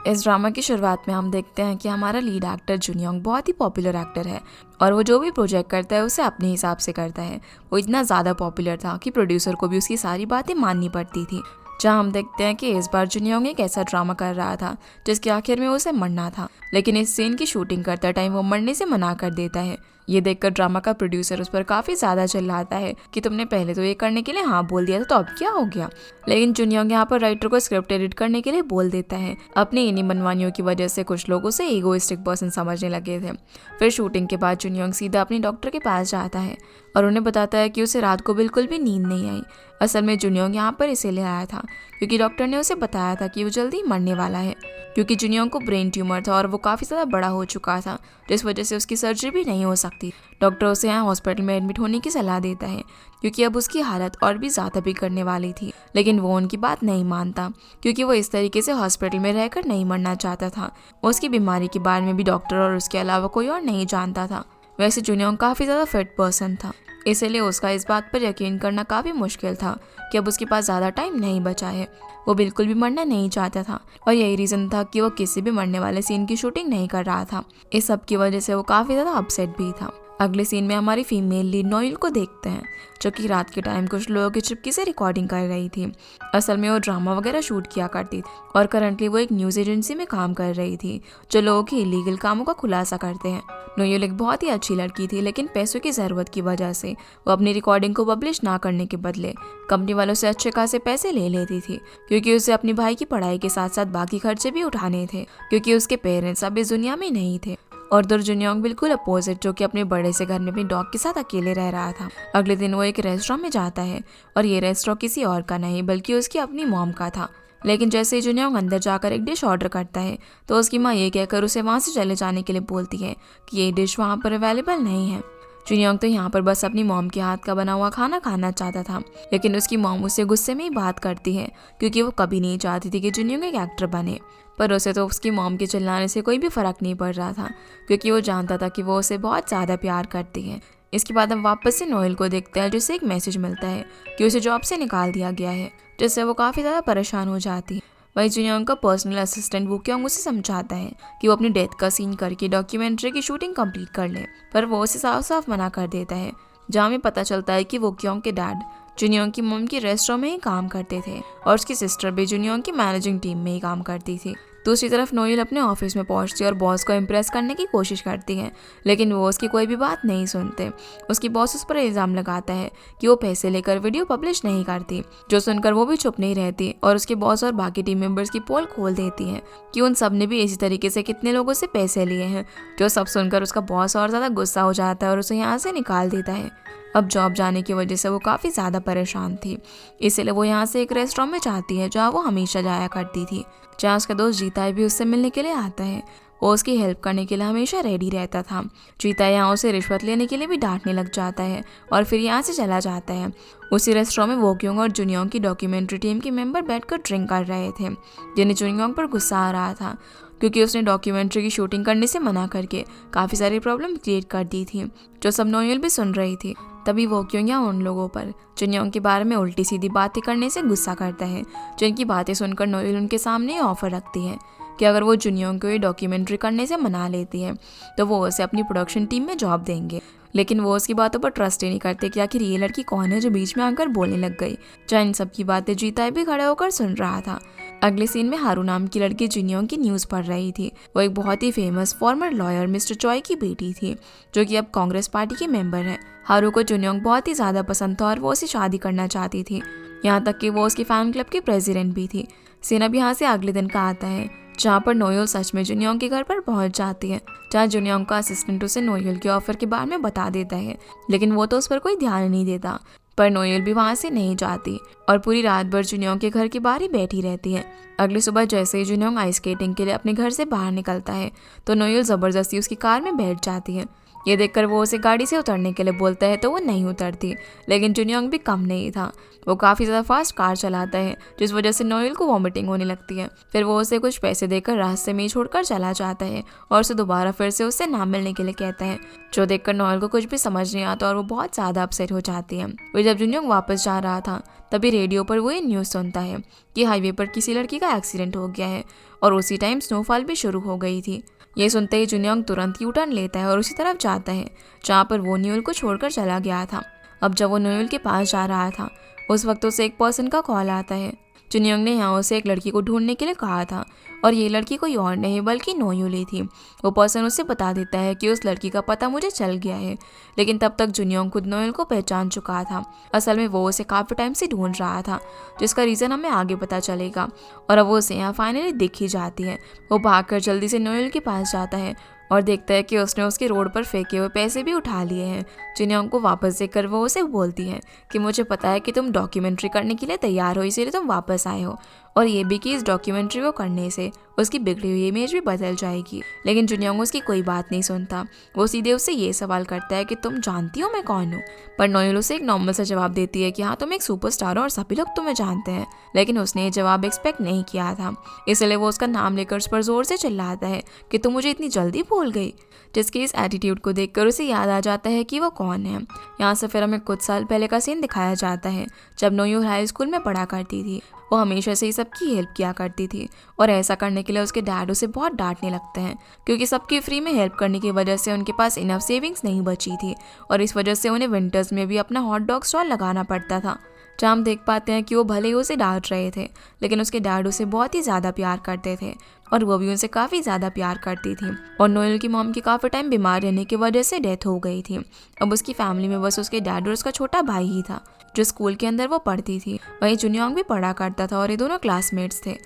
इस ड्रामा की शुरुआत में हम देखते हैं कि हमारा लीड एक्टर जुनयोंग बहुत ही पॉपुलर एक्टर है और वो जो भी प्रोजेक्ट करता है उसे अपने हिसाब से करता है। वो इतना ज़्यादा पॉपुलर था कि प्रोड्यूसर को भी उसकी सारी बातें माननी पड़ती थी। जहाँ हम देखते हैं कि इस बार जुनयोंग एक ऐसा ड्रामा कर रहा था जिसके आखिर में उसे मरना था, लेकिन इस सीन की शूटिंग करते टाइम वो मरने से मना कर देता है। ये देखकर ड्रामा का प्रोड्यूसर उस पर काफ़ी ज़्यादा चिल्लाता है कि तुमने पहले तो ये करने के लिए हाँ बोल दिया था, तो अब क्या हो गया। लेकिन जुनयोंग यहाँ पर राइटर को स्क्रिप्ट एडिट करने के लिए बोल देता है। अपनी इन्हीं मनमानियों की वजह से कुछ लोग उसे ईगोइस्टिक पर्सन समझने लगे थे। फिर शूटिंग के बाद जुनयोंग सीधा अपनी डॉक्टर के पास जाता है और उन्हें बताता है कि उसे रात को बिल्कुल भी नींद नहीं आई। असल में जुनयोंग यहाँ पर इसीलिए आया था क्योंकि डॉक्टर ने उसे बताया था कि वो जल्दी मरने वाला है, क्योंकि जुनयोंग को ब्रेन ट्यूमर था और वो काफ़ी ज़्यादा बड़ा हो चुका था, जिस वजह से उसकी सर्जरी भी नहीं हो सकती। डॉक्टर उसे यहाँ हॉस्पिटल में एडमिट होने की सलाह देता है क्योंकि अब उसकी हालत और भी ज़्यादा बिगड़ने वाली थी। लेकिन वो उनकी बात नहीं मानता क्योंकि वो इस तरीके से हॉस्पिटल में रहकर नहीं मरना चाहता था। उसकी बीमारी के बारे में भी डॉक्टर और उसके अलावा कोई और नहीं जानता था। वैसे जुनयोंग काफ़ी ज़्यादा फिट पर्सन था, इसलिए उसका इस बात पर यकीन करना काफ़ी मुश्किल था कि अब उसके पास ज़्यादा टाइम नहीं बचा है। वो बिल्कुल भी मरना नहीं चाहता था और यही रीज़न था कि वो किसी भी मरने वाले सीन की शूटिंग नहीं कर रहा था। इस सब की वजह से वो काफ़ी ज़्यादा अपसेट भी था। अगले सीन में हमारी फीमेल लीड नोएल को देखते हैं जो कि रात के टाइम कुछ लोगों की चुपके से रिकॉर्डिंग कर रही थी। असल में वो ड्रामा वगैरह शूट किया करती थी और करंटली वो एक न्यूज़ एजेंसी में काम कर रही थी जो लोगों के इलीगल कामों का खुलासा करते हैं। नोएल एक बहुत ही अच्छी लड़की थी, लेकिन पैसों की ज़रूरत की वजह से वो अपनी रिकॉर्डिंग को पब्लिश ना करने के बदले कंपनी वालों से अच्छे खासे पैसे ले लेती थी, क्योंकि उसे अपनी भाई की पढ़ाई के साथ साथ बाकी खर्चे भी उठाने थे, क्योंकि उसके पेरेंट्स अब इस दुनिया में नहीं थे। और उधर जुनयोंग बिल्कुल अपोजिट, जो कि अपने बड़े से घर में अपनी डॉग के साथ अकेले रह रहा था। अगले दिन वो एक रेस्टोरेंट में जाता है और ये रेस्टोरेंट किसी और का नहीं बल्कि उसकी अपनी मॉम का था। लेकिन जैसे ही जुनयोंग अंदर जाकर एक डिश ऑर्डर करता है तो उसकी माँ ये कहकर उसे वहाँ से चले जाने के लिए बोलती है कि ये डिश वहाँ पर अवेलेबल नहीं है। जुनयोंग तो यहाँ पर बस अपनी मॉम के हाथ का बना हुआ खाना खाना चाहता था, लेकिन उसकी मॉम उससे गुस्से में ही बात करती है क्योंकि वो कभी नहीं चाहती थी कि जुनयोंग एक एक्टर बने। पर उसे तो उसकी मॉम के चिल्लाने से कोई भी फर्क नहीं पड़ रहा था क्योंकि वो जानता था कि वो उसे बहुत ज़्यादा प्यार करती है। इसके बाद हम वापस से नोएल को देखते हैं जिससे एक मैसेज मिलता है कि उसे जॉब से निकाल दिया गया है, जिससे वो काफ़ी ज़्यादा परेशान हो जाती है। वही जुनयोंग का पर्सनल असिस्टेंट वूक्योंग उसे समझाता है कि वो अपनी डेथ का सीन करके डॉक्यूमेंट्री की शूटिंग कंप्लीट कर ले, पर वो उसे साफ साफ मना कर देता है। जहाँ में पता चलता है कि वूक्योंग के डैड जुनयोंग की मॉम की रेस्टोरेंट में ही काम करते थे और उसकी सिस्टर भी जुनयोंग की मैनेजिंग टीम में ही काम करती थी। दूसरी तरफ नोएल अपने ऑफिस में पहुंचती है और बॉस को इम्प्रेस करने की कोशिश करती है, लेकिन वो उसकी कोई भी बात नहीं सुनते। उसकी बॉस उस पर इल्ज़ाम लगाता है कि वो पैसे लेकर वीडियो पब्लिश नहीं करती, जो सुनकर वो भी चुप नहीं रहती और उसके बॉस और बाकी टीम मेंबर्स की पोल खोल देती है कि उन सब ने भी इसी तरीके से कितने लोगों से पैसे लिए हैं। जो सब सुनकर उसका बॉस और ज़्यादा गुस्सा हो जाता है और उसे यहाँ से निकाल देता है। अब जॉब जाने की वजह से वो काफ़ी ज़्यादा परेशान थी, इसलिए वो यहाँ से एक रेस्टोरेंट में जाती है जहाँ वो हमेशा जाया करती थी, जहाँ उसका दोस्त जीता भी उससे मिलने के लिए आता है। वो उसकी हेल्प करने के लिए हमेशा रेडी रहता था। जीता यहाँ उसे रिश्वत लेने के लिए भी डांटने लग जाता है और फिर यहाँ से चला जाता है। उसी रेस्टोरेंट में वोक्योंग और जुनयोंग की डॉक्यूमेंट्री टीम के मेंबर बैठकर ड्रिंक कर रहे थे, जिन्हें जुनयोंग पर गुस्सा आ रहा था क्योंकि उसने डॉक्यूमेंट्री की शूटिंग करने से मना करके काफ़ी सारी प्रॉब्लम क्रिएट कर दी थी, जो सब नोएल भी सुन रही थी। तभी वोक्योंग यहाँ उन लोगों पर जुनयोंग के बारे में उल्टी सीधी बातें करने से गुस्सा करता है, जिनकी बातें सुनकर नोएल उनके सामने ऑफर रखती है कि अगर वो जुनयोंग को ये डॉक्यूमेंट्री करने से मना लेती है तो वो उसे अपनी प्रोडक्शन टीम में जॉब देंगे। लेकिन वो उसकी बातों पर ट्रस्ट ही नहीं करते कि आखिर ये लड़की कौन है जो बीच में आकर बोलने लग गई। जहाँ इन सब की बातें जीता भी खड़े होकर सुन रहा था। अगले सीन में हारू नाम की लड़की जुनयोंग की न्यूज़ पढ़ रही थी। वो एक बहुत ही फेमस फॉर्मर लॉयर मिस्टर चॉय की बेटी थी, जो कि अब कांग्रेस पार्टी के मेंबर है। हारू को जुनयोंग बहुत ही ज़्यादा पसंद था और वो उसे शादी करना चाहती थी, यहाँ तक कि वो उसके फैन क्लब की प्रेसिडेंट भी थी। सीन अब यहाँ से अगले दिन का आता है जहाँ पर नोएल सच में जुनयोंग के घर पर पहुँच जाती है, जहाँ जुनयोंग का असिस्टेंट उसे नोएल के ऑफर के बारे में बता देता है, लेकिन वो तो उस पर कोई ध्यान नहीं देता। पर नोएल भी वहाँ से नहीं जाती और पूरी रात भर जुनयोंग के घर के बाहर ही बैठी रहती है। अगली सुबह जैसे ही जुनयोंग आइस स्केटिंग के लिए अपने घर से बाहर निकलता है तो नोएल ज़बरदस्ती उसकी कार में बैठ जाती है। ये देखकर वो उसे गाड़ी से उतरने के लिए बोलता है तो वो नहीं उतरती, लेकिन जुनयोंग भी कम नहीं था। वो काफ़ी ज़्यादा फास्ट कार चलाता है, जिस वजह से नोएल को वॉमिटिंग होने लगती है। फिर वो उसे कुछ पैसे देकर रास्ते में ही छोड़कर चला जाता है और उसे दोबारा फिर से उससे ना मिलने के लिए कहता है, जो देखकर नोएल को कुछ भी समझ नहीं आता और वो बहुत ज़्यादा अपसेट हो जाती है। फिर जब जुनयोंग वापस जा रहा था तभी रेडियो पर वो ये न्यूज़ सुनता है कि हाईवे पर किसी लड़की का एक्सीडेंट हो गया है और उसी टाइम स्नोफॉल भी शुरू हो गई थी। ये सुनते ही जुनियोंग तुरंत यू टर्न लेता है और उसी तरफ जाता है जहाँ पर वो न्यूल को छोड़कर चला गया था। अब जब वो न्यूल के पास जा रहा था उस वक्त उसे एक पर्सन का कॉल आता है। जुनियोंग ने यहाँ उसे एक लड़की को ढूंढने के लिए कहा था और ये लड़की कोई और नहीं बल्कि नोयुली थी। वो पर्सन उसे बता देता है कि उस लड़की का पता मुझे चल गया है, लेकिन तब तक जुनियोंग खुद नोयुल को पहचान चुका था। असल में वो उसे काफ़ी टाइम से ढूंढ रहा था, जिसका रीज़न हमें आगे पता चलेगा। और अब वो उसे यहाँ फाइनली दिख ही जाती है। वो भागकर जल्दी से नोयुल के पास जाता है और देखता है कि उसने उसके रोड पर फेंके हुए पैसे भी उठा लिए हैं। जुनियोंग को वापस देखकर वो उसे बोलती है कि मुझे पता है कि तुम डॉक्यूमेंट्री करने के लिए तैयार हो, इसीलिए तुम वापस आए हो, और ये भी कि इस डॉक्यूमेंट्री को करने से उसकी बिगड़ी हुई इमेज भी बदल जाएगी। लेकिन जुनियोंग उसकी कोई बात नहीं सुनता। वो सीधे उससे ये सवाल करता है कि तुम जानती हो मैं कौन हूँ। पर नोयुल उसे एक नॉर्मल सा जवाब देती है कि हाँ तुम एक सुपरस्टार हो और सभी लोग तुम्हें जानते हैं। लेकिन उसने ये जवाब एक्सपेक्ट नहीं किया था, इसलिए वो उसका नाम लेकर उस पर जोर से चिल्लाता है कि तुम मुझे इतनी जल्दी भूल गई। जिसके इस एटीट्यूड को देखकर उसे याद आ जाता है कि वो कौन है। यहाँ से फिर हमें कुछ साल पहले का सीन दिखाया जाता है जब नोयुल हाई स्कूल में पढ़ा करती थी। वो हमेशा से ही सबकी हेल्प किया करती थी और ऐसा करने के लिए उसके डैड उसे बहुत डांटने लगते हैं, क्योंकि सबकी फ्री में हेल्प करने की वजह से उनके पास इनफ सेविंग्स नहीं बची थी और इस वजह से उन्हें विंटर्स में भी अपना हॉट डॉग स्टॉल लगाना पड़ता था। जहाँ हम देख पाते हैं कि वो भले ही उसे डांट रहे थे, लेकिन उसके डैड उसे बहुत ही ज़्यादा प्यार करते थे और वो भी उनसे काफ़ी ज़्यादा प्यार करती थी। और नोएल की मॉम की काफ़ी टाइम बीमार रहने की वजह से डेथ हो गई थी। अब उसकी फैमिली में बस उसके डैड और उसका छोटा भाई ही था जो स्कूल के अंदर वो पढ़ती थी। वहीं जुनियोंग भी पढ़ा करता था और ये दोनों क्लासमेट्स थे।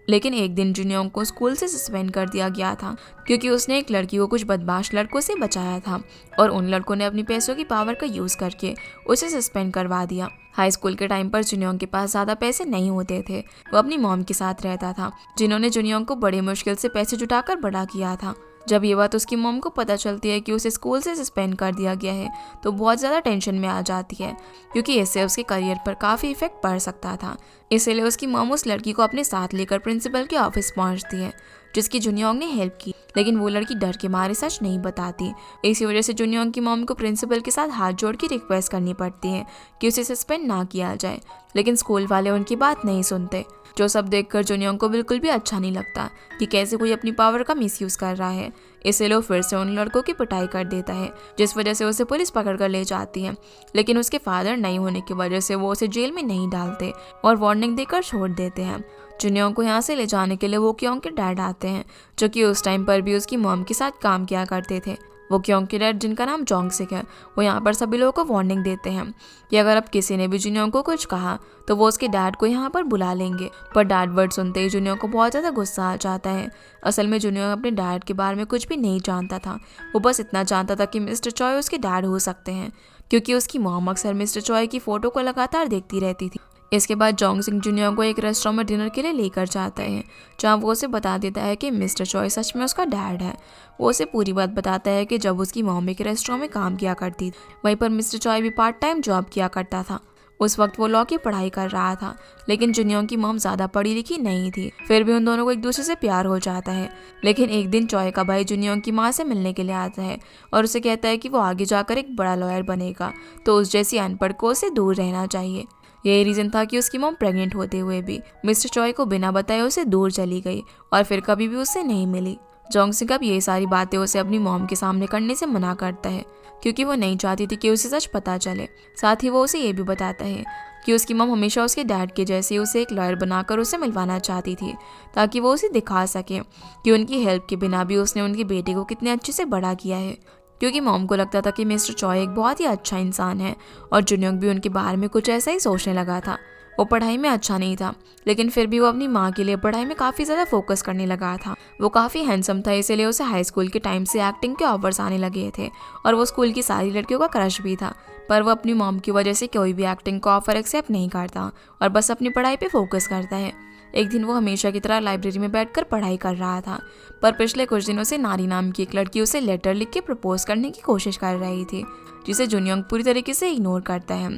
लेकिन एक दिन जुनियोंग को स्कूल से सस्पेंड कर दिया गया था क्योंकि उसने एक लड़की को कुछ बदमाश लड़कों से बचाया था और उन लड़कों ने अपनी पैसों की पावर का यूज़ करके उसे सस्पेंड करवा दिया। हाई स्कूल के टाइम पर जुनियोंग के पास ज़्यादा पैसे नहीं होते थे। वो अपनी मॉम के साथ रहता था, जिन्होंने जुनियोंग को बड़ी मुश्किल से पैसे जुटाकर बड़ा किया था। जब ये बात उसकी मॉम को पता चलती है कि उसे स्कूल से सस्पेंड कर दिया गया है तो बहुत ज़्यादा टेंशन में आ जाती है, क्योंकि इससे उसके करियर पर काफ़ी इफेक्ट पड़ सकता था। इसीलिए उसकी मॉम उस लड़की को अपने साथ लेकर प्रिंसिपल के ऑफिस पहुंचती है, जिसकी जुनियोंग ने हेल्प की। लेकिन वो लड़की डर के मारे सच नहीं बताती। इसी वजह से जुनियोंग की मॉम को प्रिंसिपल के साथ हाथ जोड़ के रिक्वेस्ट करनी पड़ती है कि उसे सस्पेंड ना किया जाए, लेकिन स्कूल वाले उनकी बात नहीं सुनते। जो सब देखकर जुनियोंग को बिल्कुल भी अच्छा नहीं लगता कि कैसे कोई अपनी पावर का मिसयूज कर रहा है। इसलिए वो फिर से उन लड़कों की पिटाई कर देता है, जिस वजह से उसे पुलिस पकड़ कर ले जाती है। लेकिन उसके फादर नहीं होने की वजह से वो उसे जेल में नहीं डालते और वार्निंग देकर छोड़ देते हैं। जुनियोंग को यहाँ से ले जाने के लिए वो क्योंग के डैड आते हैं, जो कि उस टाइम पर भी उसकी मॉम के साथ काम किया करते थे। वो क्योंग के डैड, जिनका नाम जोंगसिक है, वो यहाँ पर सभी लोगों को वार्निंग देते हैं कि अगर अब किसी ने भी जुनियोंग को कुछ कहा तो वो उसके डैड को यहाँ पर बुला लेंगे। पर डैड वर्ड सुनते ही जुनियोंग को बहुत ज़्यादा गुस्सा आ जाता है। असल में जुनियोंग अपने डैड के बारे में कुछ भी नहीं जानता था। वो बस इतना जानता था कि मिस्टर चॉय उसके डैड हो सकते हैं, क्योंकि उसकी मॉम अक्सर मिस्टर चॉय की फ़ोटो को लगातार देखती रहती थी। इसके बाद जोंगसिक जुनियोंग को एक रेस्टोरेंट में डिनर के लिए लेकर जाता है, जहाँ वो उसे बता देता है कि मिस्टर चॉय सच में उसका डैड है। वो उसे पूरी बात बताता है कि जब उसकी मॉम एक रेस्टोरेंट में काम किया करती थी, वहीं पर मिस्टर चॉय भी पार्ट टाइम जॉब किया करता था। उस वक्त वो लॉ की पढ़ाई कर रहा था, लेकिन जुनियोंग की मॉम ज़्यादा पढ़ी लिखी नहीं थी। फिर भी उन दोनों को एक दूसरे से प्यार हो जाता है। लेकिन एक दिन चॉय का भाई जुनियोंग की माँ से मिलने के लिए आता है और उसे कहता है कि वो आगे जाकर एक बड़ा लॉयर बनेगा, तो उस जैसी अनपढ़ को उसे दूर रहना चाहिए। यही रीज़न था कि उसकी मॉम प्रेग्नेंट होते हुए भी मिस्टर चॉय को बिना बताए उसे दूर चली गई और फिर कभी भी उससे नहीं मिली। जोंगसिक अब ये सारी बातें उसे अपनी मॉम के सामने करने से मना करता है, क्योंकि वो नहीं चाहती थी कि उसे सच पता चले। साथ ही वो उसे ये भी बताता है कि उसकी मॉम हमेशा उसके डैड के जैसे उसे एक लॉयर बनाकर उसे मिलवाना चाहती थी, ताकि वो उसे दिखा सके कि उनकी हेल्प के बिना भी उसने उनकी बेटी को कितने अच्छे से बड़ा किया है। क्योंकि मॉम को लगता था कि मिस्टर चॉय एक बहुत ही अच्छा इंसान है और जुनियोंग भी उनके बारे में कुछ ऐसा ही सोचने लगा था। वो पढ़ाई में अच्छा नहीं था, लेकिन फिर भी वो अपनी माँ के लिए पढ़ाई में काफ़ी ज़्यादा फोकस करने लगा था। वो काफ़ी हैंडसम था, इसीलिए उसे हाई स्कूल के टाइम से एक्टिंग के ऑफर्स आने लगे थे और वो स्कूल की सारी लड़कियों का क्रश भी था। पर वो अपनी मॉम की वजह से कोई भी एक्टिंग का ऑफर एक्सेप्ट नहीं करता और बस अपनी पढ़ाई पे फोकस करता है। एक दिन वो हमेशा की तरह लाइब्रेरी में बैठकर पढ़ाई कर रहा था, पर पिछले कुछ दिनों से नारी नाम की एक लड़की उसे लेटर लिख के प्रपोज करने की कोशिश कर रही थी, जिसे जुनियोंग पूरी तरीके से इग्नोर करता है।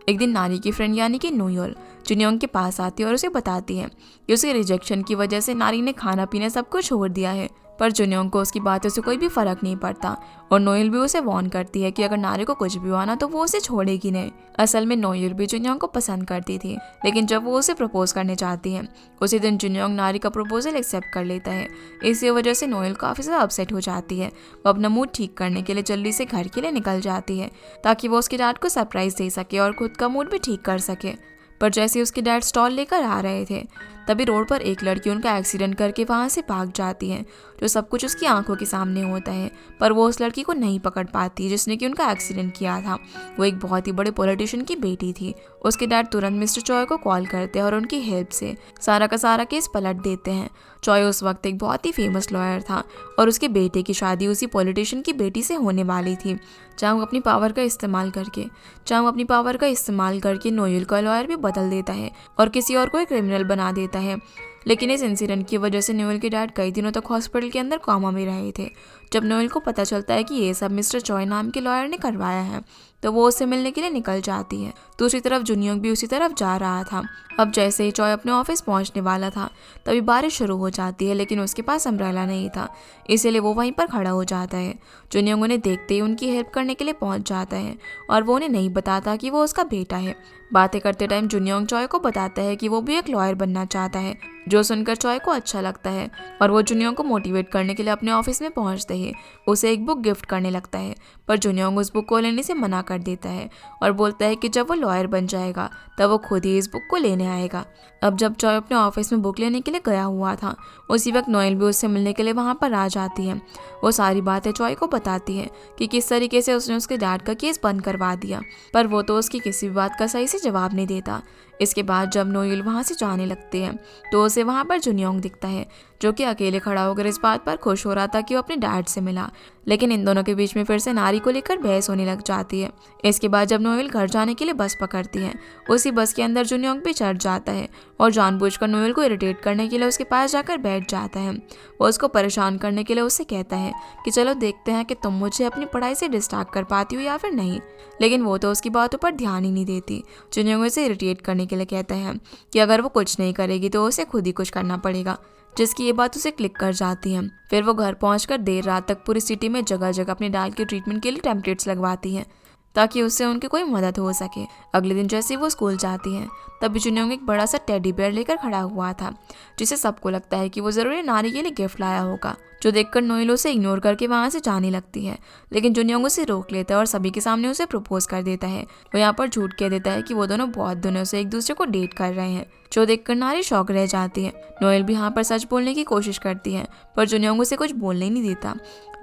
एक दिन नारी की फ्रेंड यानी कि नोयोल जुनियोंग के पास आती है और उसे बताती है कि उसके रिजेक्शन की वजह से नारी ने खाना पीना सब कुछ छोड़ दिया है। पर जुनियोंग को उसकी बातों से कोई भी फर्क नहीं पड़ता और नोएल भी उसे वार्न करती है कि अगर नारी को कुछ भी हुआ ना तो वो उसे छोड़ेगी नहीं। असल में नोएल भी जुनियोंग को पसंद करती थी, लेकिन जब वो उसे प्रपोज करने चाहती है उसी दिन जुनियोंग नारी का प्रपोजल एक्सेप्ट कर लेता है। इसी वजह से नोएल काफ़ी ज़्यादा अपसेट हो जाती है। वो अपना मूड ठीक करने के लिए जल्दी से घर के लिए निकल जाती है ताकि वो उसके डैड को सरप्राइज दे सके और खुद का मूड भी ठीक कर सके। पर जैसे उसके डैड स्टॉल लेकर आ रहे थे तभी रोड पर एक लड़की उनका एक्सीडेंट करके वहाँ से भाग जाती है, जो सब कुछ उसकी आंखों के सामने होता है। पर वो उस लड़की को नहीं पकड़ पाती जिसने कि उनका एक्सीडेंट किया था। वो एक बहुत ही बड़े पॉलिटिशियन की बेटी थी। उसके डैड तुरंत मिस्टर चॉय को कॉल करते हैं और उनकी हेल्प से सारा का सारा केस पलट देते हैं। चॉय उस वक्त एक बहुत ही फेमस लॉयर था और उसके बेटे की शादी उसी पॉलिटिशियन की बेटी से होने वाली थी। चाहे अपनी पावर का इस्तेमाल करके नोएल का लॉयर भी बदल देता है और किसी और को एक क्रिमिनल बना देता है। लेकिन इस इंसिडेंट की वजह से नोएल के डैड कई दिनों तक हॉस्पिटल के अंदर कोमा में रहे थे। जब नोएल को पता चलता है कि ये सब मिस्टर चॉय नाम के लॉयर ने करवाया है तो वो उससे मिलने के लिए निकल जाती है। दूसरी तरफ जुनियोंग भी उसी तरफ जा रहा था। अब जैसे ही चॉय अपने ऑफिस पहुंचने वाला था तभी बारिश शुरू हो जाती है, लेकिन उसके पास अम्ब्रेला नहीं था, इसीलिए वो वहीं पर खड़ा हो जाता है। जुनियोंग उन्हें देखते ही उनकी हेल्प करने के लिए पहुंच जाता है और वो उन्हें नहीं बताता कि वो उसका बेटा है। बातें करते टाइम जुनियोंग चॉय को बताता है कि वो भी एक लॉयर बनना चाहता है, जो सुनकर चॉय को अच्छा लगता है और वो जुनियोंग को मोटिवेट करने के लिए अपने ऑफिस में पहुंचते ही उसे एक बुक गिफ्ट करने लगता है। पर जुनियोंग उस बुक को लेने से मना कर देता है और बोलता है कि जब वो लॉयर बन जाएगा तब वो खुद ही इस बुक को लेने आएगा। अब जब चॉय अपने ऑफिस में बुक लेने के लिए गया हुआ था उसी वक्त नोएल भी उससे मिलने के लिए वहाँ पर आ जाती है। वो सारी बातें चॉय को बताती है कि किस तरीके से उसने उसके डैड का केस बंद करवा दिया, पर वो तो उसकी किसी भी बात का सही से जवाब नहीं देता। इसके बाद जब नोएल वहाँ से जाने लगते हैं तो उसे वहाँ पर जुनियोंग दिखता है, जो कि अकेले खड़ा होकर इस बात पर खुश हो रहा था कि वो अपने डैड से मिला। लेकिन इन दोनों के बीच में फिर से नारी को लेकर बहस होने लग जाती है। इसके बाद जब नोएल घर जाने के लिए बस पकड़ती है उसी बस के अंदर जुनियोंग भी चढ़ जाता है और जानबूझकर नोएल को इरिटेट करने के लिए उसके पास जाकर बैठ जाता है। वो उसको परेशान करने के लिए उससे कहता है कि चलो देखते हैं कि तुम मुझे अपनी पढ़ाई से डिस्ट्रैक्ट कर पाती हो या फिर नहीं, लेकिन वो तो उसकी बातों पर ध्यान ही नहीं देती। जुनियोंग उसे इरिटेट करने के लिए कहता है कि अगर वो कुछ नहीं करेगी तो उसे खुद ही कुछ करना पड़ेगा, जिसकी ये बात उसे क्लिक कर जाती है। फिर वो घर पहुंचकर देर रात तक पूरी सिटी में जगह जगह अपने डैड के ट्रीटमेंट के लिए टेम्पलेट्स लगवाती है ताकि उससे उनकी कोई मदद हो सके। अगले दिन जैसे वो स्कूल जाती है तभी जुनियोंग एक बड़ा सा टेडी बेयर लेकर खड़ा हुआ था, जिसे सबको लगता है कि वो जरूरी नारी के लिए गिफ्ट लाया होगा, जो देखकर नोएल उसे इग्नोर करके वहाँ से जाने लगती है। लेकिन जुनियोंग उसे रोक लेता है और सभी के सामने उसे प्रपोज कर देता है। वो यहाँ पर झूठ कह देता है कि वो दोनों बहुत दिनों से एक दूसरे को डेट कर रहे हैं, जो देखकर नारी शॉक रह जाती है। नोएल भी यहाँ पर सच बोलने की कोशिश करती है पर जुनियोंग उसे कुछ बोलने नहीं देता,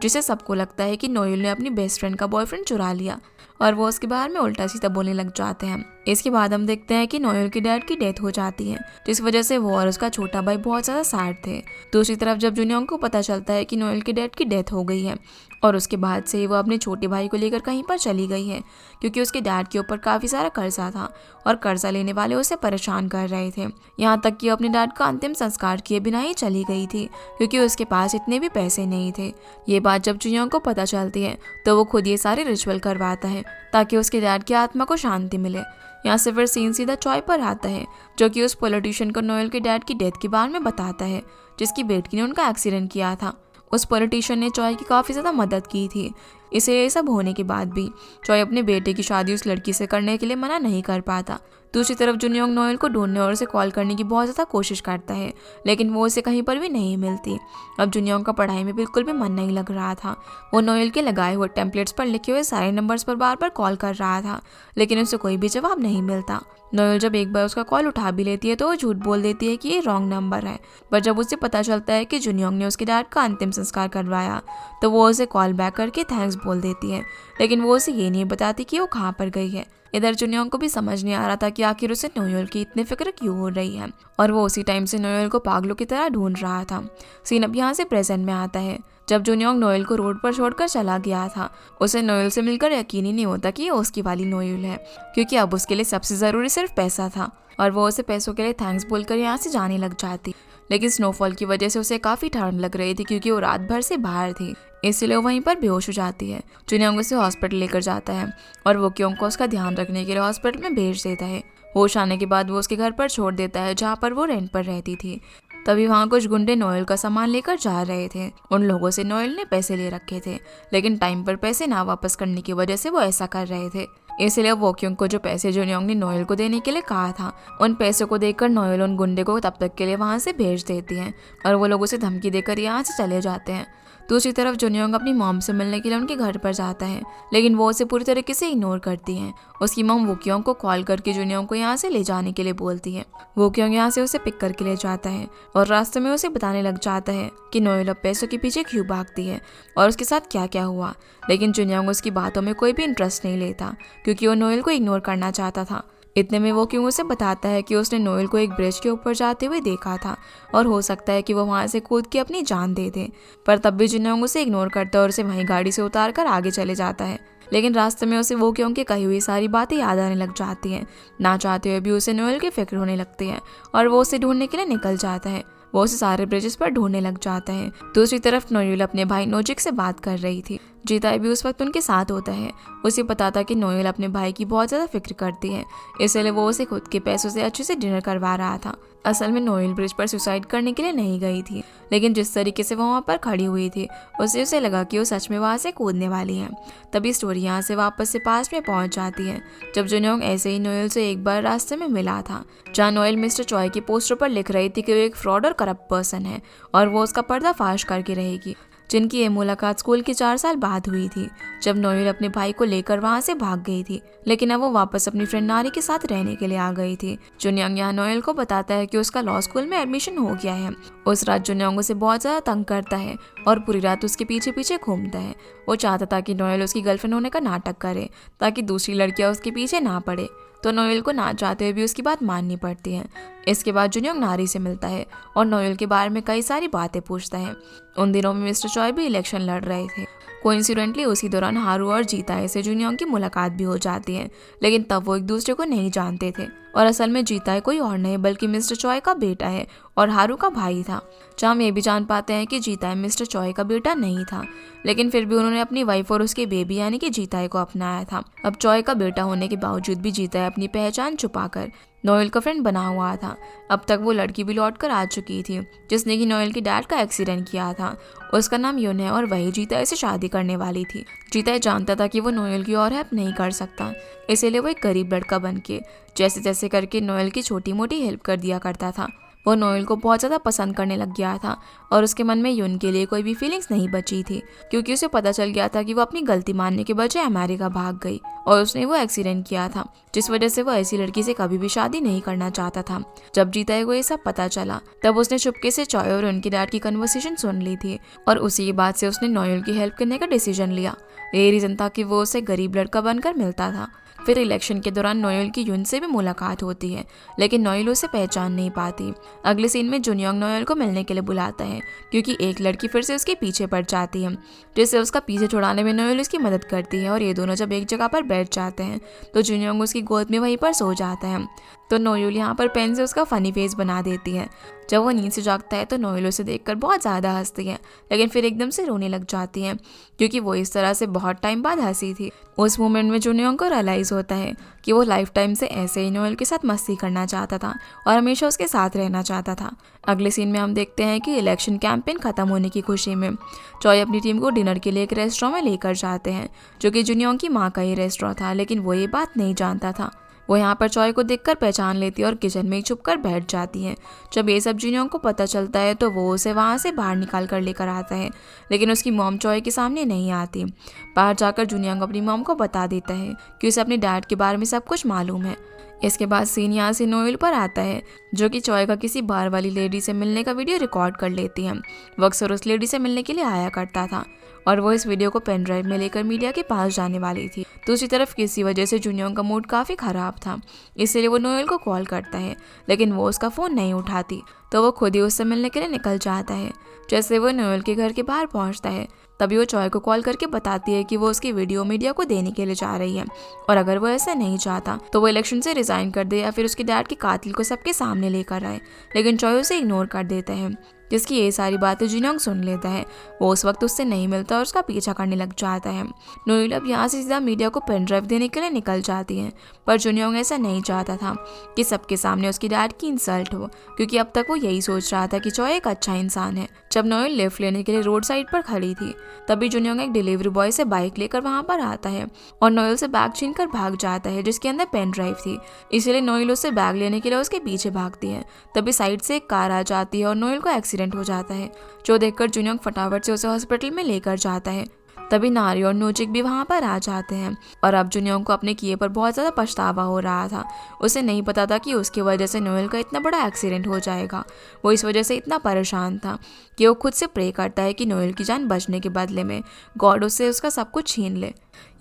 जिसे सबको लगता है कि नोएल ने अपनी बेस्ट फ्रेंड का बॉयफ्रेंड चुरा लिया और वो उसके बारे में उल्टा सीधा बोलने लग जाते हैं। इसके बाद हम देखते हैं कि नोएल के डैड की डेथ हो जाती है, जिस वजह से वो और उसका छोटा भाई बहुत ज़्यादा सैड थे। दूसरी तरफ जब जुनियोंग को पता चलता है कि नोएल के डैड की डेथ हो गई है और उसके बाद से वो अपने छोटे भाई को लेकर कहीं पर चली गई है, क्योंकि उसके डैड के ऊपर काफ़ी सारा कर्जा था और कर्जा लेने वाले उसे परेशान कर रहे थे। यहाँ तक कि अपने डैड का अंतिम संस्कार किए बिना ही चली गई थी, क्योंकि उसके पास इतने भी पैसे नहीं थे। ये बात जब जुनियोंग को पता चलती है तो वो खुद ये सारे रिचुअल करवाता है ताकि उसके डैड की आत्मा को शांति मिले। यहाँ से फिर सीन सीधा चॉय पर आता है, जो कि उस पॉलिटिशियन को नोएल के डैड की डेथ के बारे में बताता है, जिसकी बेटी ने उनका एक्सीडेंट किया था। उस पॉलिटिशियन ने चॉय की काफ़ी ज़्यादा मदद की थी, इसलिए ये सब होने के बाद भी चॉय अपने बेटे की शादी उस लड़की से करने के लिए मना नहीं कर पाता। दूसरी तरफ जुनियोंग नोएल को ढूंढने और उसे कॉल करने की बहुत ज़्यादा कोशिश करता है, लेकिन वो उसे कहीं पर भी नहीं मिलती। अब जुनियोंग का पढ़ाई में बिल्कुल भी मन नहीं लग रहा था। वो नोएल के लगाए हुए टेम्पलेट्स पर लिखे हुए सारे नंबर्स पर बार बार कॉल कर रहा था, लेकिन उसे कोई भी जवाब नहीं मिलता। नोएल जब एक बार उसका कॉल उठा भी लेती है तो वो झूठ बोल देती है कि ये रॉन्ग नंबर है, पर जब उसे पता चलता है कि जुनियोंग ने उसके डैड का अंतिम संस्कार करवाया तो वो उसे कॉल बैक करके थैंक्स बोल देती है, लेकिन वो उसे ये नहीं बताती कि वो कहाँ पर गई है। इधर जुनियोंग को भी समझ नहीं आ रहा था कि आखिर उसे नोएल की इतनी फिक्र क्यों हो रही है, और वो उसी टाइम से नोएल को पागलों की तरह ढूंढ रहा था। सीन अब यहाँ से प्रेजेंट में आता है। जब जुनियोंग नोएल को रोड पर छोड़कर चला गया था, उसे नोएल से मिलकर यकीन ही नहीं होता कि ये उसकी वाली नोएल है, क्योंकि अब उसके लिए सबसे ज़रूरी सिर्फ पैसा था और वो उसे पैसों के लिए थैंक्स बोलकर यहाँ से जाने लग जाती। लेकिन स्नोफॉल की वजह से उसे काफ़ी ठंड लग रही थी, क्योंकि वो रात भर से बाहर थी, इसलिए वो वहीं पर बेहोश हो जाती है। जुनियोंग उसे हॉस्पिटल लेकर जाता है और वो क्योंग को उसका ध्यान रखने के लिए हॉस्पिटल में भेज देता है। होश आने के बाद वो उसके घर पर छोड़ देता है, जहाँ पर वो रेंट पर रहती थी। तभी वहाँ कुछ गुंडे नोएल का सामान लेकर जा रहे थे। उन लोगों से नोएल ने पैसे ले रखे थे, लेकिन टाइम पर पैसे ना वापस करने की वजह से वो ऐसा कर रहे थे। इसलिए वोक्योंग को जो पैसे जुनियोंग ने नोएल को देने के लिए कहा था, उन पैसों को देखकर नोएल उन गुंडे को तब तक के लिए वहाँ से भेज देती है और वो लोग उसे धमकी देकर यहाँ से चले जाते हैं। दूसरी तरफ जुनियोंग अपनी मॉम से मिलने के लिए उनके घर पर जाता है, लेकिन वो उसे पूरी तरीके से इग्नोर करती हैं। उसकी मॉम वोक्योंग को कॉल करके जुनियोंग को यहाँ से ले जाने के लिए बोलती है। वोक्योंग यहाँ से उसे पिक करके ले जाता है और रास्ते में उसे बताने लग जाता है कि नोएल अब पैसों के पीछे क्यों भागती है और उसके साथ क्या क्या हुआ। लेकिन जुनियोंग उसकी बातों में कोई भी इंटरेस्ट नहीं लेता, क्योंकि वो नोएल को इग्नोर करना चाहता था। इतने में वो क्यों उसे बताता है कि उसने नोएल को एक ब्रिज के ऊपर जाते हुए देखा था और हो सकता है कि वो वहाँ से कूद के अपनी जान दे दे। पर तब भी जुनियोंग उसे इग्नोर करता है और उसे वहीं गाड़ी से उतार कर आगे चले जाता है। लेकिन रास्ते में उसे वो क्यों की कही हुई सारी बातें याद आने लग जाती हैं। ना चाहते हुए भी उसे नोएल की फिक्र होने लगती है और वो उसे ढूंढने के लिए निकल जाता है। वो उसे सारे ब्रिजेस पर ढूंढने लग जाता है। दूसरी तरफ नोएल अपने भाई नोजिक से बात कर रही थी। जीताई भी उस वक्त उनके साथ होता है। उसे पता था कि नोएल अपने भाई की बहुत ज़्यादा फिक्र करती है, इसलिए वो उसे खुद के पैसों से अच्छे से डिनर करवा रहा था। असल में नोएल ब्रिज पर सुसाइड करने के लिए नहीं गई थी, लेकिन जिस तरीके से वो वहाँ पर खड़ी हुई थी उसे लगा कि वो सच में वहाँ से कूदने वाली है। तभी स्टोरी यहाँ से वापस से पास में पहुँच जाती है, जब जुनियोंग ऐसे ही नोएल से एक बार रास्ते में मिला था, जहाँ नोएल मिस्टर चॉय के पोस्टर पर लिख रही थी कि वो एक फ्रॉड और करप्ट पर्सन है और वो उसका पर्दाफाश करके रहेगी। जिनकी ये मुलाकात स्कूल के 4 साल बाद हुई थी, जब नोएल अपने भाई को लेकर वहाँ से भाग गई थी, लेकिन अब वो वापस अपनी फ्रेंड नारी के साथ रहने के लिए आ गई थी। जुनियोंग यहाँ नोएल को बताता है कि उसका लॉ स्कूल में एडमिशन हो गया है। उस रात जुनियोंग उसे बहुत ज़्यादा तंग करता है और पूरी रात उसके पीछे पीछे घूमता है। वो चाहता था कि नोएल उसकी गर्लफ्रेंड होने का नाटक करे ताकि दूसरी लड़कियाँ उसके पीछे ना पड़े, तो नोएल को ना चाहते हुए भी उसकी बात माननी पड़ती है। इसके बाद जुनियोंग नारी से मिलता है और नोएल के बारे में कई सारी बातें पूछता है। उन दिनों में मिस्टर चॉय भी इलेक्शन लड़ रहे थे। कोइंसिडेंटली उसी दौरान हारू और जीताए से जुनियोंग की मुलाकात भी हो जाती है, लेकिन तब वो एक दूसरे को नहीं जानते थे और असल में जीताए कोई और नहीं बल्कि मिस्टर चॉय का बेटा है और हारू का भाई था। जहाँ हम ये भी जान पाते हैं कि जीताए मिस्टर चॉय का बेटा नहीं था, लेकिन फिर भी उन्होंने अपनी वाइफ और उसके बेबी यानी कि जीताए को अपनाया था। अब चॉय का बेटा होने के बावजूद भी जीताए अपनी पहचान छुपाकर नोएल का फ्रेंड बना हुआ था। अब तक वो लड़की भी लौट कर आ चुकी थी जिसने कि नोएल के डैड का एक्सीडेंट किया था। उसका नाम यून है और वही जीताए से शादी करने वाली थी। जीताए जानता था कि वो नोएल की और हेल्प नहीं कर सकता, इसीलिए वो एक गरीब लड़का बन के जैसे तैसे करके नोएल की छोटी मोटी हेल्प कर दिया करता था। वो नोएल को बहुत ज़्यादा पसंद करने लग गया था और उसके मन में यून के लिए कोई भी फीलिंग्स नहीं बची थी, क्योंकि उसे पता चल गया था कि वो अपनी गलती मानने के बजाय अमेरिका भाग गई और उसने वो एक्सीडेंट किया था, जिस वजह से वो ऐसी लड़की से कभी भी शादी नहीं करना चाहता था। जब जीताए को ये सब पता चला तब उसने चुपके से चॉय और उनके डैड की कन्वर्सेशन सुन ली थी और उसी के बाद से उसने नोएल की हेल्प करने का डिसीजन लिया। यही रीज़न था कि वो उसे गरीब लड़का बनकर मिलता था। फिर इलेक्शन के दौरान नोएल की यून से भी मुलाकात होती है, लेकिन नोएल उसे पहचान नहीं पाती। अगले सीन में जुनियोंग नोएल को मिलने के लिए बुलाता है, क्योंकि एक लड़की फिर से उसके पीछे पड़ जाती है, जिससे उसका पीछे छुड़ाने में नोएल उसकी मदद करती है और ये दोनों जब एक जगह पर बैठ जाते हैं तो जुनियोंग उसकी गोद में वहीं पर सो जाता है। तो नोएल यहाँ पर पेन से उसका फनी फेस बना देती है। जब वो नींद से जागता है तो नोएल उसे देखकर बहुत ज़्यादा हंसती है, लेकिन फिर एकदम से रोने लग जाती है, क्योंकि वो इस तरह से बहुत टाइम बाद हंसी थी। उस मोमेंट में जुनियोंग को रियलाइज़ होता है कि वो लाइफ टाइम से ऐसे ही नोएल के साथ मस्ती करना चाहता था और हमेशा उसके साथ रहना चाहता था। अगले सीन में हम देखते हैं कि इलेक्शन कैंपेन खत्म होने की खुशी में चॉय अपनी टीम को डिनर के लिए एक रेस्टोरेंट में लेकर जाते हैं, जो कि जुनियोंग की माँ का ही रेस्टोरेंट था, लेकिन वो ये बात नहीं जानता था। वो यहाँ पर चॉय को देखकर पहचान लेती है और किचन में ही छुपकर बैठ जाती है। जब ये सब जुनियोंग को पता चलता है तो वो उसे वहाँ से बाहर निकाल कर लेकर आता है, लेकिन उसकी मॉम चॉय के सामने नहीं आती। बाहर जाकर जुनियोंग अपनी मॉम को बता देता है कि उसे अपने डैड के बारे में सब कुछ मालूम है। इसके बाद सीन यहाँ से नोएल पर आता है, जो कि चॉय का किसी बार वाली लेडी से मिलने का वीडियो रिकॉर्ड कर लेती है। वो अक्सर उस लेडी से मिलने के लिए आया करता था और वो इस वीडियो को पेन ड्राइव में लेकर मीडिया के पास जाने वाली थी। दूसरी तरफ किसी वजह से जुनियोंग का मूड काफ़ी ख़राब था, इसलिए वो नोएल को कॉल करता है, लेकिन वो उसका फ़ोन नहीं उठाती, तो वो खुद ही उससे मिलने के लिए निकल जाता है। जैसे वो नोएल के घर के बाहर पहुंचता है तभी वो चॉय को कॉल करके बताती है कि वो उसकी वीडियो मीडिया को देने के लिए जा रही है और अगर वो ऐसा नहीं चाहता तो वो इलेक्शन से रिजाइन कर दे या फिर उसके डैड के कातिल को सबके सामने लेकर आए, लेकिन चॉय उसे इग्नोर कर देता है। जिसकी ये सारी बातें जुनियोंग सुन लेता है। वो उस वक्त उससे नहीं मिलता और उसका पीछा करने लग जाता है। नोएल अब यहाँ से सीधा मीडिया को पेन ड्राइव देने के लिए निकल जाती है, पर जुनियोंग ऐसा नहीं चाहता था कि सबके सामने उसकी डैड की इंसल्ट हो, क्योंकि अब तक वो यही सोच रहा था कि चॉय एक अच्छा इंसान है। जब नोएल लिफ्ट लेने के लिए रोड साइड पर खड़ी थी, तभी जुनियोंग एक डिलीवरी बॉय से बाइक लेकर वहां पर आता है और नोएल से बैग छीन कर भाग जाता है, जिसके अंदर पेन ड्राइव थी। इसलिए नोएल उससे बैग लेने के लिए उसके पीछे भागती है। तभी साइड से एक कार आ जाती है और नोएल को एक्सीडेंट हो जाता है, जो देखकर जुनियोंग फटाफट से उसे हॉस्पिटल में लेकर जाता है। तभी नारी और नोजिक भी वहां पर आ जाते हैं और अब जुनियोंग को अपने किए पर बहुत ज़्यादा पछतावा हो रहा था। उसे नहीं पता था कि उसकी वजह से नोएल का इतना बड़ा एक्सीडेंट हो जाएगा। वो इस वजह से इतना परेशान था कि वो खुद से प्रे करता है कि नोएल की जान बचने के बदले में गॉड उससे उसका सब कुछ छीन ले,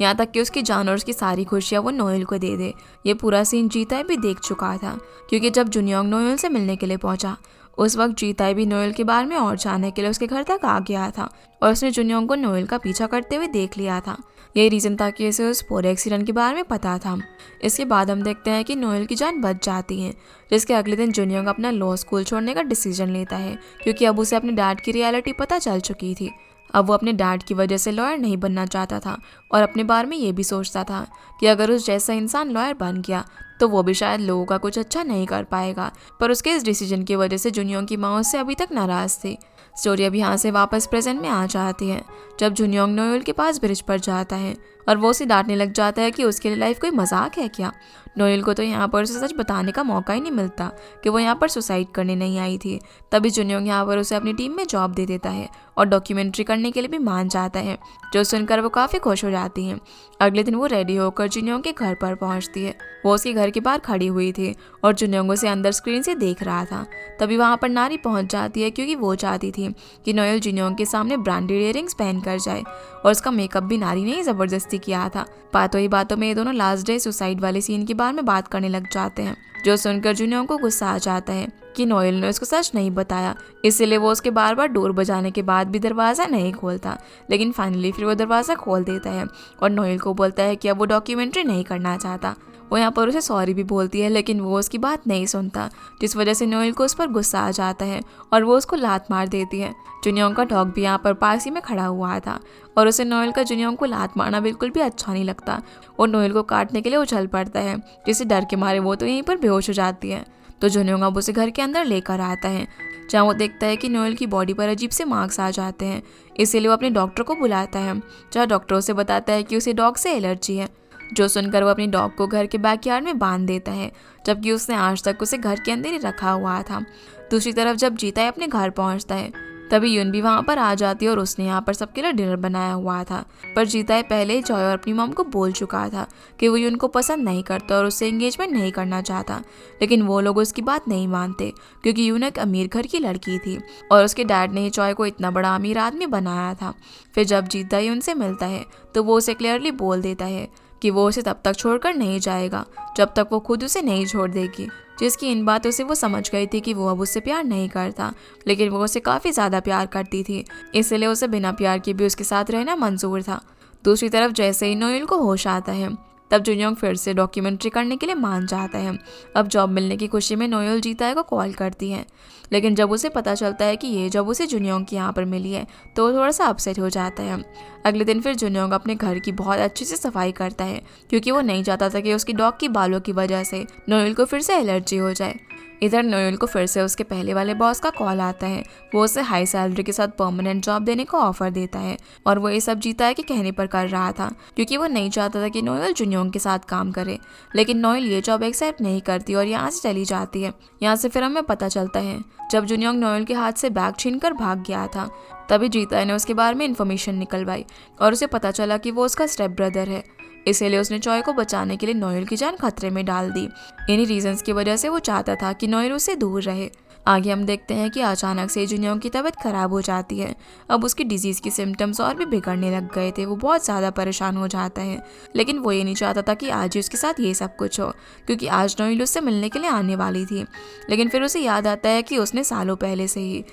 यहाँ तक कि उसकी जान और उसकी सारी खुशियाँ वो नोएल को दे दे। ये पूरा सीन जीताई भी देख चुका था, क्योंकि जब जुनियोंग नोएल से मिलने के लिए पहुंचा, उस वक्त जीताई भी नोएल के बारे में और जानने के लिए उसके घर तक आ गया था और उसने जुनियोंग को नोएल का पीछा करते हुए देख लिया था। यही रीज़न था कि उसे उस पूरे एक्सीडेंट के बारे में पता था। इसके बाद हम देखते हैं कि नोएल की जान बच जाती है, जिसके अगले दिन जुनियोंग अपना लॉ स्कूल छोड़ने का डिसीजन लेता है, क्योंकि अब उसे अपने डैड की रियलिटी पता चल चुकी थी। अब वो अपने डैड की वजह से लॉयर नहीं बनना चाहता था और अपने बारे में ये भी सोचता था कि अगर उस जैसा इंसान लॉयर बन गया तो वो भी शायद लोगों का कुछ अच्छा नहीं कर पाएगा। पर उसके इस डिसीजन की वजह से जुनियोंग की माँ उससे अभी तक नाराज़ थी। स्टोरी अब यहाँ से वापस प्रेजेंट में आ जाती है, जब जुनियोंग नोएल के पास ब्रिज पर जाता है और वो उसे डांटने लग जाता है कि उसके लिए लाइफ कोई मजाक है क्या। नोएल को तो यहाँ पर उसे सच बताने का मौका ही नहीं मिलता कि वो यहाँ पर सुसाइड करने नहीं आई थी। तभी जुनियोंग यहाँ पर उसे अपनी टीम में जॉब दे देता है और डॉक्यूमेंट्री करने के लिए भी मान जाता है, जो सुनकर वो काफ़ी खुश हो जाती हैं। अगले दिन वो रेडी होकर जुनियोंग के घर पर पहुँचती है। वो उसके घर के बाहर खड़ी हुई थी और जुनियोंग उसे अंदर स्क्रीन से देख रहा था। तभी वहाँ पर नारी पहुँच जाती है, क्योंकि वो चाहती थी कि नोएल जुनियोंग के सामने ब्रांडेड इयररिंग्स पहन कर जाए और उसका मेकअप भी नारी ने ही ज़बरदस्ती किया था। बातों ही बातों में ये दोनों लास्ट डे सुसाइड वाले सीन के बारे में बात करने लग जाते हैं, जो सुनकर जुनियोंग को गुस्सा आ जाता है कि नोएल ने उसको सच नहीं बताया। इसलिए वो उसके बार बार डोर बजाने के बाद भी दरवाज़ा नहीं खोलता, लेकिन फाइनली फिर वो दरवाज़ा खोल देता है और नोएल को बोलता है कि अब वो डॉक्यूमेंट्री नहीं करना चाहता। वो यहाँ पर उसे सॉरी भी बोलती है, लेकिन वो उसकी बात नहीं सुनता, जिस वजह से नोएल को उस पर गुस्सा आ जाता है और वो उसको लात मार देती है। जुनियोंग का डॉग भी यहाँ पर पास ही में खड़ा हुआ था और उसे नोएल का जुनियोंग को लात मारना बिल्कुल भी अच्छा नहीं लगता और नोएल को काटने के लिए उछल पड़ता है, जिससे डर के मारे वो तो यहीं पर बेहोश हो जाती है। तो जुनियोंग अब उसे घर के अंदर लेकर आता है, जहाँ वो देखता है कि नोएल की बॉडी पर अजीब से मार्क्स आ जाते हैं। इसीलिए वो अपने डॉक्टर को बुलाता है, जहाँ डॉक्टर उसे बताता है कि उसे डॉग से एलर्जी है, जो सुनकर वो अपनी डॉग को घर के बैकयार्ड में बांध देता है, जबकि उसने आज तक उसे घर के अंदर ही रखा हुआ था। दूसरी तरफ जब जीताई अपने घर पहुंचता है, तभी यून भी वहाँ पर आ जाती है और उसने यहाँ पर सबके लिए डिनर बनाया हुआ था। पर जीताई पहले ही जॉय और अपनी मॉम को बोल चुका था कि वो यून को पसंद नहीं करता और उससे एंगेजमेंट नहीं करना चाहता, लेकिन वो लोग उसकी बात नहीं मानते, क्योंकि यून एक अमीर घर की लड़की थी और उसके डैड ने ही जॉय को इतना बड़ा अमीर आदमी बनाया था। फिर जब जीताई उनसे मिलता है तो वो उसे क्लियरली बोल देता है कि वो उसे तब तक छोड़कर नहीं जाएगा जब तक वो खुद उसे नहीं छोड़ देगी, जिसकी इन बातों से वो समझ गई थी कि वो अब उससे प्यार नहीं करता, लेकिन वो उसे काफ़ी ज़्यादा प्यार करती थी, इसलिए उसे बिना प्यार के भी उसके साथ रहना मंजूर था। दूसरी तरफ जैसे ही नोएल को होश आता है, तब जुनियोंग फिर से डॉक्यूमेंट्री करने के लिए मान जाता है। अब जॉब मिलने की खुशी में नोएल जीताई को कॉल करती है, लेकिन जब उसे पता चलता है कि ये जॉब उसे जुनियोंग के यहाँ पर मिली है तो वो थोड़ा सा अपसेट हो जाता है। अगले दिन फिर जुनियोंग अपने घर की बहुत अच्छी से सफाई करता है, क्योंकि वो नहीं चाहता था कि उसकी डॉग की बालों की वजह से नोएल को फिर से एलर्जी हो जाए। इधर नोएल को फिर से उसके पहले वाले बॉस का कॉल आता है। वो उसे हाई सैलरी के साथ परमानेंट जॉब देने को ऑफर देता है और वो ये सब जीताई के कहने पर कर रहा था, क्योंकि वो नहीं चाहता था कि नोएल जुनियोंग के साथ काम करे। लेकिन नोएल ये जॉब एक्सेप्ट नहीं करती और यहाँ से चली जाती है। यहाँ से फिर हमें पता चलता है जब जुनियोंग नोएल के हाथ से बैग छीनकर भाग गया था, तभी जीताई ने उसके बारे में इन्फॉर्मेशन निकलवाई और उसे पता चला कि वो उसका स्टेप ब्रदर है। इसीलिए उसने जॉय को बचाने के लिए नोएल की जान खतरे में डाल दी। इन्हीं रीजंस की वजह से वो चाहता था कि नोएल उससे दूर रहे। आगे हम देखते हैं कि अचानक से जुनियोंग की तबीयत खराब हो जाती है। अब उसकी डिजीज़ की सिम्टम्स और भी बिगड़ने लग गए थे। वो बहुत ज़्यादा परेशान हो जाता है, लेकिन वो ये नहीं चाहता था कि आज ही उसके साथ ये सब कुछ हो, क्योंकि आज नोएल उससे मिलने के लिए आने वाली थी। लेकिन फिर उसे याद आता है कि उसने सालों पहले से ही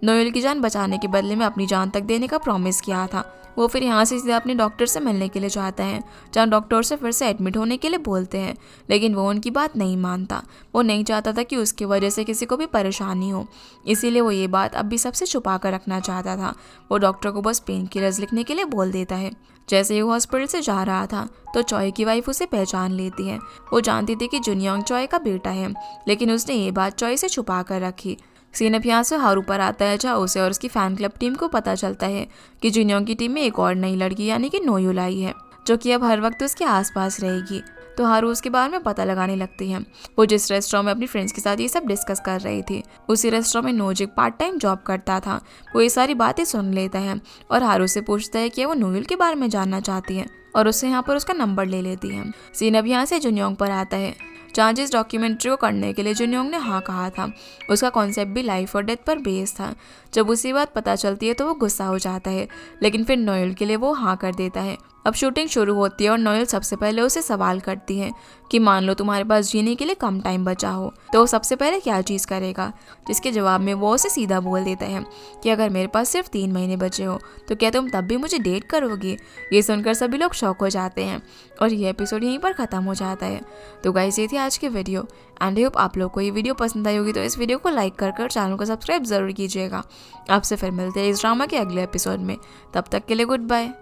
नोएल की जान बचाने के बदले में अपनी जान तक देने का प्रॉमिस किया था। वो फिर यहाँ से सीधा अपने डॉक्टर से मिलने के लिए जाता है, जहाँ डॉक्टर से फिर से एडमिट होने के लिए बोलते हैं, लेकिन वो उनकी बात नहीं मानता। वो नहीं चाहता था कि उसकी वजह से किसी को भी परेशानी हो, इसीलिए वो ये बात अब भी सबसे छुपा कर रखना चाहता था। वो डॉक्टर को बस पेन किलर्स लिखने के लिए बोल देता है। जैसे ही वो हॉस्पिटल से जा रहा था तो चॉय की वाइफ उसे पहचान लेती है। वो जानती थी कि जुनयोंग चॉय का बेटा है, लेकिन उसने ये बात चॉय से छुपा कर रखी। सीन अब यहाँ से हारू पर आता है, जहाँ उसे और उसकी फैन क्लब टीम को पता चलता है कि जुनयोंग की टीम में एक और नई लड़की यानी कि नोयुल आई है, जो कि अब हर वक्त उसके आसपास रहेगी। तो हारू उसके बारे में पता लगाने लगती है। वो जिस रेस्टोरेंट में अपनी फ्रेंड्स के साथ ये सब डिस्कस कर रही थी, उसी रेस्टोरेंट में नोजिक पार्ट टाइम जॉब करता था। वो ये सारी बातें सुन लेता है और हारू से पूछता है कि वो नोयुल के बारे में जानना चाहती है, और उससे यहाँ पर उसका नंबर ले लेती है। सीन अब यहाँ से जुनयोंग पर आता है, जहाँ जिस डॉक्यूमेंट्री को करने के लिए जुनयोंग ने हाँ कहा था, उसका कॉन्सेप्ट भी लाइफ और डेथ पर बेस्ड था। जब उसी बात पता चलती है तो वो गुस्सा हो जाता है, लेकिन फिर नोएल के लिए वो हाँ कर देता है। अब शूटिंग शुरू होती है और नोएल सबसे पहले उसे सवाल करती है कि मान लो तुम्हारे पास जीने के लिए कम टाइम बचा हो तो वो सबसे पहले क्या चीज़ करेगा, जिसके जवाब में वो उसे सीधा बोल देता है कि अगर मेरे पास सिर्फ 3 महीने बचे हो तो क्या तुम तब भी मुझे डेट करोगी। ये सुनकर सभी लोग शॉक हो जाते हैं और ये एपिसोड यहीं पर ख़त्म हो जाता है। तो गाइस, ये थी आज की वीडियो एंड आई होप आप लोग को ये वीडियो पसंद आई होगी। तो इस वीडियो को लाइक कर चैनल को सब्सक्राइब ज़रूर कीजिएगा। आपसे फिर मिलते हैं इस ड्रामा के अगले एपिसोड में। तब तक के लिए गुड बाय।